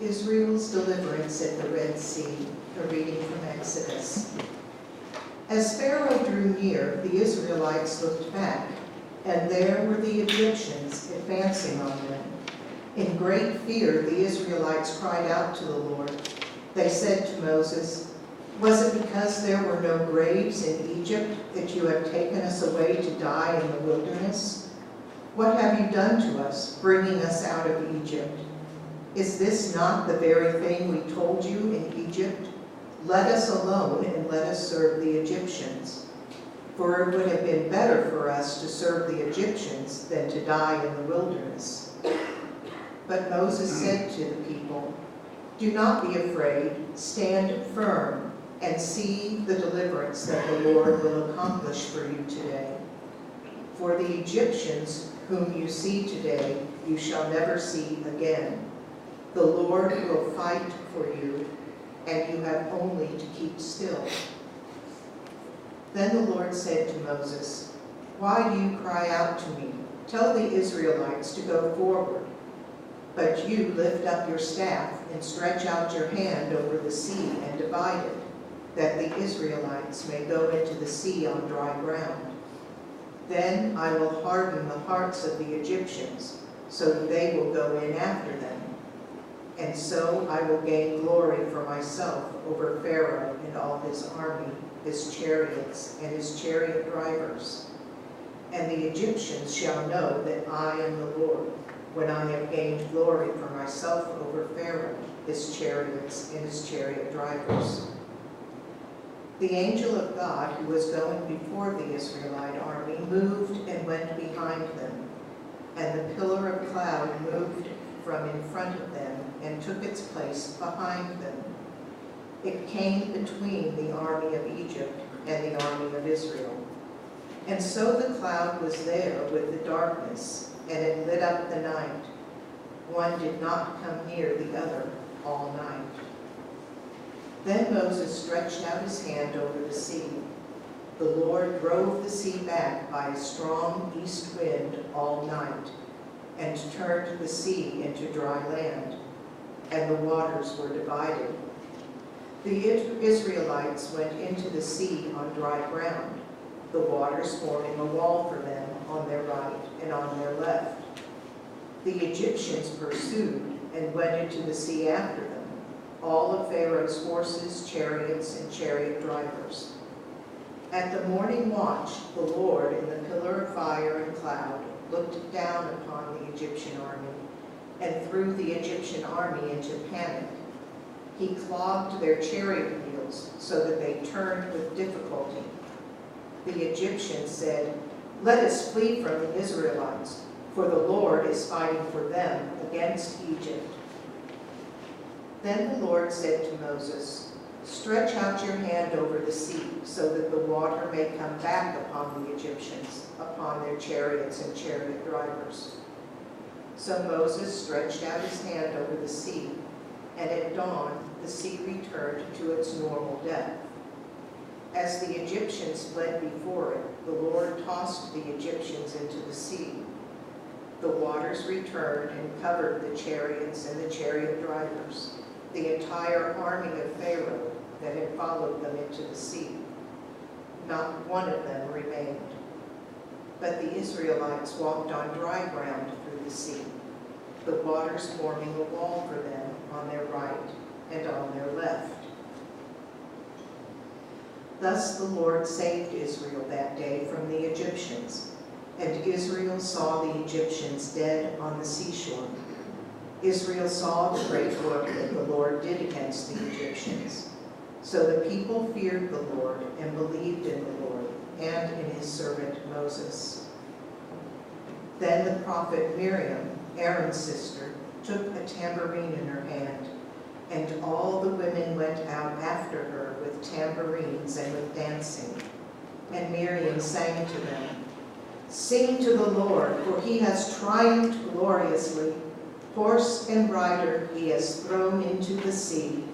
Israel's deliverance at the Red Sea, a reading from Exodus. As Pharaoh drew near, the Israelites looked back, and there were the Egyptians advancing on them. In great fear, the Israelites cried out to the Lord. They said to Moses, "Was it because there were no graves in Egypt that you have taken us away to die in the wilderness? What have you done to us, bringing us out of Egypt? Is this not the very thing we told you in Egypt? Let us alone and let us serve the Egyptians. For it would have been better for us to serve the Egyptians than to die in the wilderness." But Moses said to the people, "Do not be afraid, stand firm, and see the deliverance that the Lord will accomplish for you today. For the Egyptians whom you see today, you shall never see again. The Lord will fight for you, and you have only to keep still." Then the Lord said to Moses, "Why do you cry out to me? Tell the Israelites to go forward. But you lift up your staff and stretch out your hand over the sea and divide it, that the Israelites may go into the sea on dry ground. Then I will harden the hearts of the Egyptians, so that they will go in after them. And so I will gain glory for myself over Pharaoh and all his army, his chariots, and his chariot drivers. And the Egyptians shall know that I am the Lord, when I have gained glory for myself over Pharaoh, his chariots, and his chariot drivers." The angel of God, who was going before the Israelite army, moved and went behind them, and the pillar of cloud moved from in front of them and took its place behind them. It came between the army of Egypt and the army of Israel. And so the cloud was there with the darkness, and it lit up the night. One did not come near the other all night. Then Moses stretched out his hand over the sea. The Lord drove the sea back by a strong east wind all night, and turned the sea into dry land, and the waters were divided. The Israelites went into the sea on dry ground, the waters forming a wall for them on their right and on their left. The Egyptians pursued and went into the sea after them, all of Pharaoh's horses, chariots, and chariot drivers. At the morning watch, the Lord, in the pillar of fire and cloud, looked down upon the Egyptian army and threw the Egyptian army into panic. He clogged their chariot wheels so that they turned with difficulty. The Egyptians said, "Let us flee from the Israelites, for the Lord is fighting for them against Egypt." Then the Lord said to Moses, "Stretch out your hand over the sea, so that the water may come back upon the Egyptians, upon their chariots and chariot drivers." So Moses stretched out his hand over the sea, and at dawn the sea returned to its normal depth. As the Egyptians fled before it, the Lord tossed the Egyptians into the sea. The waters returned and covered the chariots and the chariot drivers, the entire army of Pharaoh that had followed them into the sea. Not one of them remained. But the Israelites walked on dry ground through the sea, the waters forming a wall for them on their right and on their left. Thus the Lord saved Israel that day from the Egyptians, and Israel saw the Egyptians dead on the seashore. Israel saw the great work that the Lord did against the Egyptians. So the people feared the Lord and believed in the Lord and in his servant Moses. Then the prophet Miriam, Aaron's sister, took a tambourine in her hand, and all the women went out after her with tambourines and with dancing. And Miriam sang to them, "Sing to the Lord, for he has triumphed gloriously. Horse and rider he has thrown into the sea.